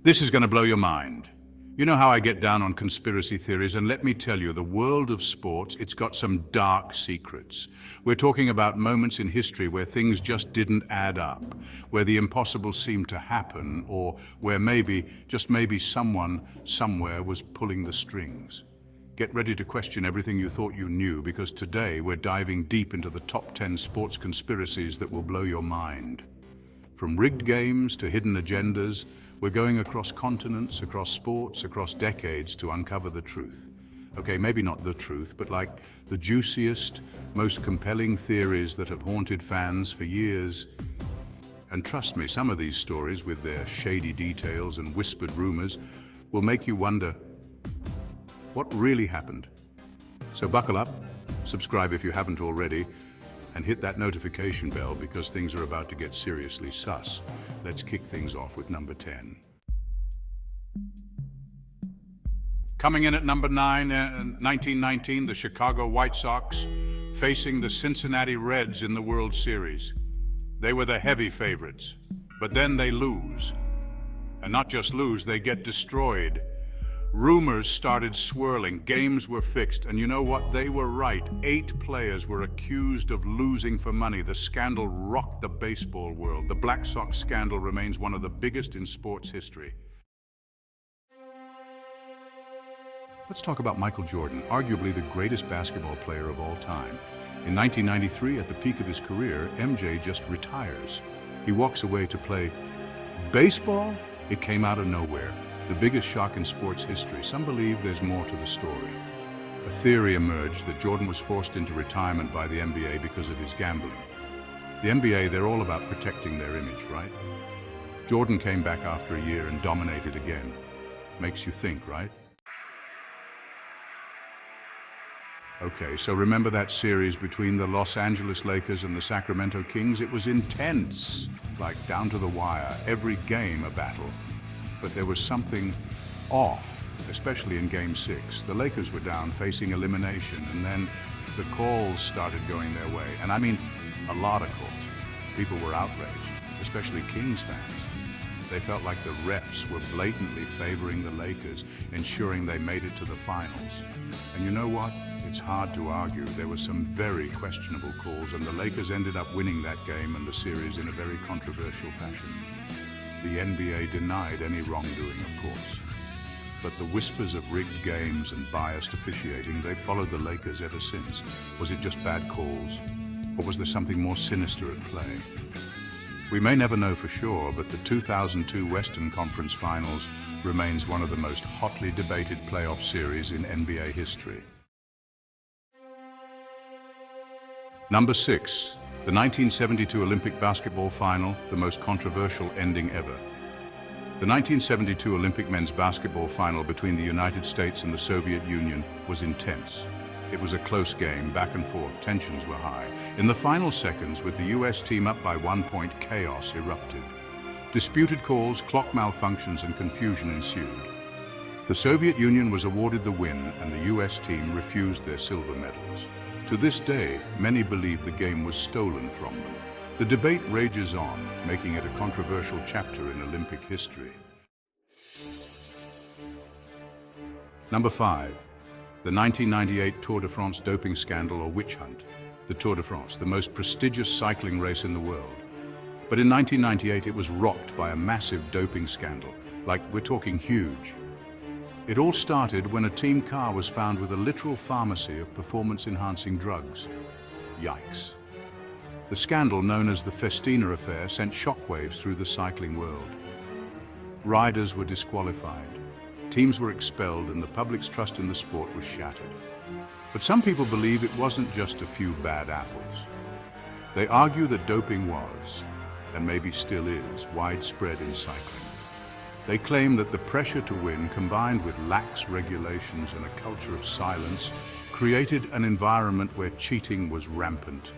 This is going to blow your mind. You know how I get down on conspiracy theories, and let me tell you, the world of sports, it's got some dark secrets. We're talking about moments in history where things just didn't add up, where the impossible seemed to happen, or where maybe, just maybe someone, somewhere was pulling the strings. Get ready to question everything you thought you knew, because today we're diving deep into the top 10 sports conspiracies that will blow your mind. From rigged games to hidden agendas, we're going across continents, across sports, across decades to uncover the truth. Okay, maybe not the truth, but like the juiciest, most compelling theories that have haunted fans for years. And trust me, some of these stories, with their shady details and whispered rumors, will make you wonder, what really happened? So buckle up, subscribe if you haven't already, and hit that notification bell because things are about to get seriously sus. Let's kick things off with number 10. Coming in at number 9, 1919, the Chicago White Sox facing the Cincinnati Reds in the World Series. They were the heavy favorites, but then they lose. And not just lose, they get destroyed. Rumors started swirling, games were fixed, and you know what? They were right. 8 players were accused of losing for money. The scandal rocked the baseball world. The Black Sox scandal remains one of the biggest in sports history. Let's talk about Michael Jordan, arguably the greatest basketball player of all time. In 1993, at the peak of his career, MJ just retires. He walks away to play baseball? It came out of nowhere. The biggest shock in sports history. Some believe there's more to the story. A theory emerged that Jordan was forced into retirement by the NBA because of his gambling. The NBA, they're all about protecting their image, right? Jordan came back after a year and dominated again. Makes you think, right? Okay, so remember that series between the Los Angeles Lakers and the Sacramento Kings? It was intense, like down to the wire, every game a battle. But there was something off, especially in Game 6. The Lakers were down facing elimination, and then the calls started going their way. And I mean, a lot of calls. People were outraged, especially Kings fans. They felt like the refs were blatantly favoring the Lakers, ensuring they made it to the finals. And you know what? It's hard to argue. There were some very questionable calls, and the Lakers ended up winning that game and the series in a very controversial fashion. The NBA denied any wrongdoing, of course. But the whispers of rigged games and biased officiating, they've followed the Lakers ever since. Was it just bad calls? Or was there something more sinister at play? We may never know for sure, but the 2002 Western Conference Finals remains one of the most hotly debated playoff series in NBA history. Number 6. The 1972 Olympic basketball final, the most controversial ending ever. The 1972 Olympic men's basketball final between the United States and the Soviet Union was intense. It was a close game, back and forth, tensions were high. In the final seconds, with the US team up by 1 point, chaos erupted. Disputed calls, clock malfunctions, and confusion ensued. The Soviet Union was awarded the win, and the US team refused their silver medals. To this day, many believe the game was stolen from them. The debate rages on, making it a controversial chapter in Olympic history. Number 5. The 1998 Tour de France doping scandal or witch hunt. The Tour de France, the most prestigious cycling race in the world. But in 1998, it was rocked by a massive doping scandal. Like, we're talking huge. It all started when a team car was found with a literal pharmacy of performance-enhancing drugs. Yikes. The scandal, known as the Festina affair, sent shockwaves through the cycling world. Riders were disqualified, teams were expelled, and the public's trust in the sport was shattered. But some people believe it wasn't just a few bad apples. They argue that doping was, and maybe still is, widespread in cycling. They claim that the pressure to win, combined with lax regulations and a culture of silence, created an environment where cheating was rampant.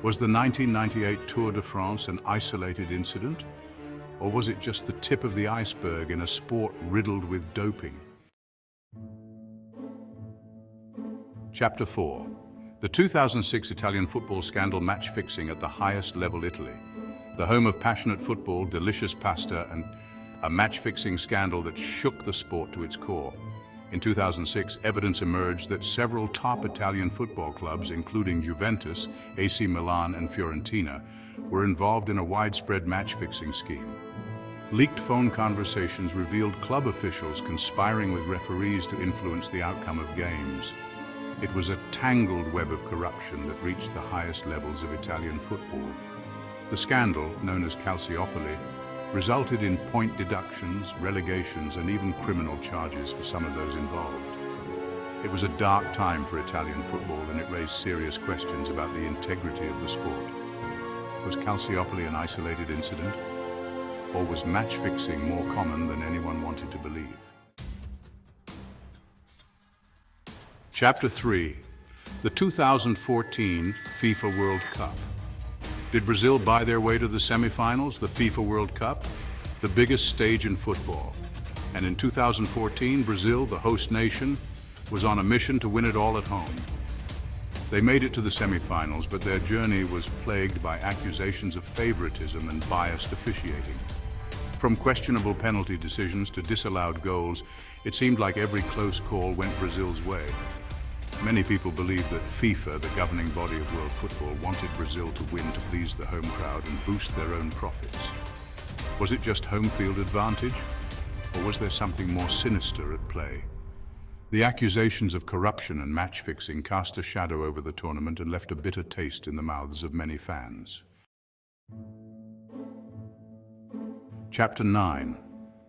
Was the 1998 Tour de France an isolated incident? Or was it just the tip of the iceberg in a sport riddled with doping? Chapter 4. The 2006 Italian football scandal, match fixing at the highest level. Italy, the home of passionate football, delicious pasta, and a match-fixing scandal that shook the sport to its core. In 2006, evidence emerged that several top Italian football clubs, including Juventus, AC Milan, and Fiorentina, were involved in a widespread match-fixing scheme. Leaked phone conversations revealed club officials conspiring with referees to influence the outcome of games. It was a tangled web of corruption that reached the highest levels of Italian football. The scandal, known as calciopoli, resulted in point deductions, relegations, and even criminal charges for some of those involved. It was a dark time for Italian football, and it raised serious questions about the integrity of the sport. Was calciopoli an isolated incident? Or was match-fixing more common than anyone wanted to believe? Chapter 3. The 2014 FIFA World Cup. Did Brazil buy their way to the semifinals, the FIFA World Cup, the biggest stage in football? And in 2014, Brazil, the host nation, was on a mission to win it all at home. They made it to the semifinals, but their journey was plagued by accusations of favoritism and biased officiating. From questionable penalty decisions to disallowed goals, it seemed like every close call went Brazil's way. Many people believe that FIFA, the governing body of world football, wanted Brazil to win to please the home crowd and boost their own profits. Was it just home field advantage, or was there something more sinister at play? The accusations of corruption and match-fixing cast a shadow over the tournament and left a bitter taste in the mouths of many fans. Chapter 9.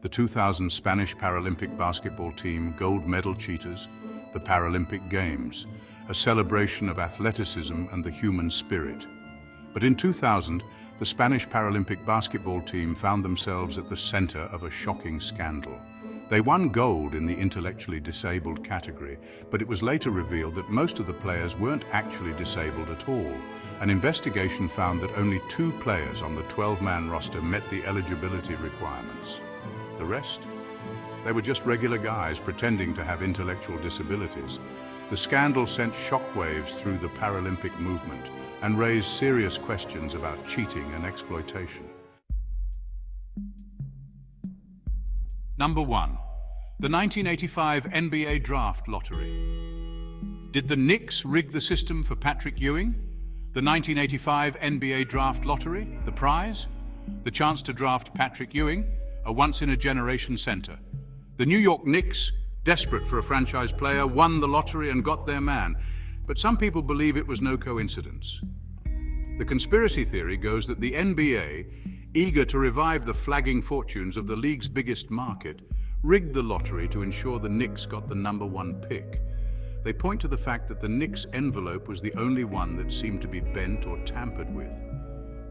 The 2000 Spanish Paralympic basketball team gold medal cheaters, the Paralympic Games, a celebration of athleticism and the human spirit. But in 2000, the Spanish Paralympic basketball team found themselves at the center of a shocking scandal. They won gold in the intellectually disabled category, but it was later revealed that most of the players weren't actually disabled at all. An investigation found that only 2 players on the 12-man roster met the eligibility requirements. The rest? They were just regular guys pretending to have intellectual disabilities. The scandal sent shockwaves through the Paralympic movement and raised serious questions about cheating and exploitation. Number 1. The 1985 NBA Draft Lottery. Did the Knicks rig the system for Patrick Ewing? The 1985 NBA Draft Lottery, the prize? The chance to draft Patrick Ewing, a once-in-a-generation center. The New York Knicks, desperate for a franchise player, won the lottery and got their man. But some people believe it was no coincidence. The conspiracy theory goes that the NBA, eager to revive the flagging fortunes of the league's biggest market, rigged the lottery to ensure the Knicks got the number 1 pick. They point to the fact that the Knicks' envelope was the only one that seemed to be bent or tampered with.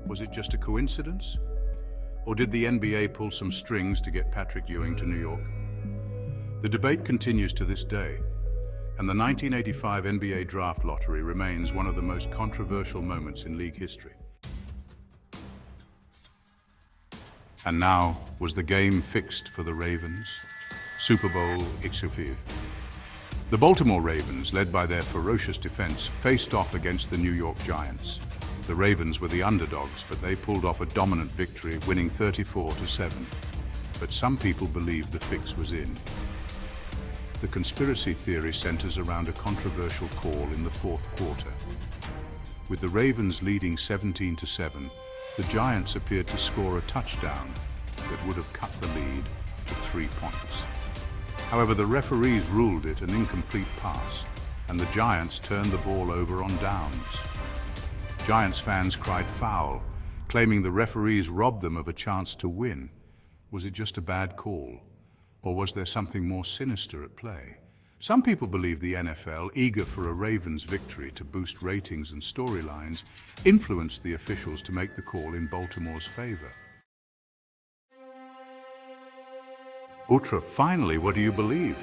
Was it just a coincidence? Or did the NBA pull some strings to get Patrick Ewing to New York? The debate continues to this day, and the 1985 NBA Draft Lottery remains one of the most controversial moments in league history. And now, was the game fixed for the Ravens? Super Bowl XV. The Baltimore Ravens, led by their ferocious defense, faced off against the New York Giants. The Ravens were the underdogs, but they pulled off a dominant victory, winning 34-7. But some people believe the fix was in. The conspiracy theory centers around a controversial call in the 4th quarter. With the Ravens leading 17-7, the Giants appeared to score a touchdown that would have cut the lead to 3 points. However, the referees ruled it an incomplete pass, and the Giants turned the ball over on downs. Giants fans cried foul, claiming the referees robbed them of a chance to win. Was it just a bad call? Or was there something more sinister at play? Some people believe the NFL, eager for a Ravens victory to boost ratings and storylines, influenced the officials to make the call in Baltimore's favor. Utra, finally, what do you believe?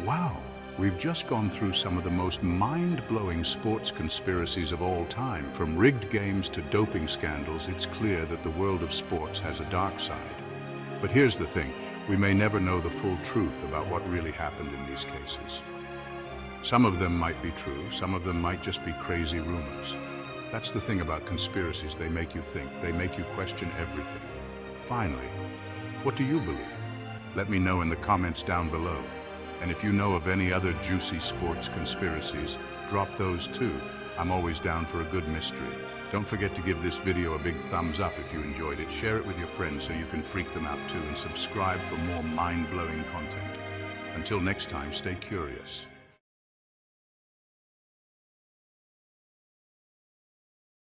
Wow, we've just gone through some of the most mind-blowing sports conspiracies of all time. From rigged games to doping scandals, it's clear that the world of sports has a dark side. But here's the thing. We may never know the full truth about what really happened in these cases. Some of them might be true, some of them might just be crazy rumors. That's the thing about conspiracies, they make you think, they make you question everything. Finally, What do you believe? Let me know in the comments down below. And if you know of any other juicy sports conspiracies, drop those too. I'm always down for a good mystery. Don't forget to give this video a big thumbs up if you enjoyed it. Share it with your friends so you can freak them out too, and subscribe for more mind-blowing content. Until next time, stay curious.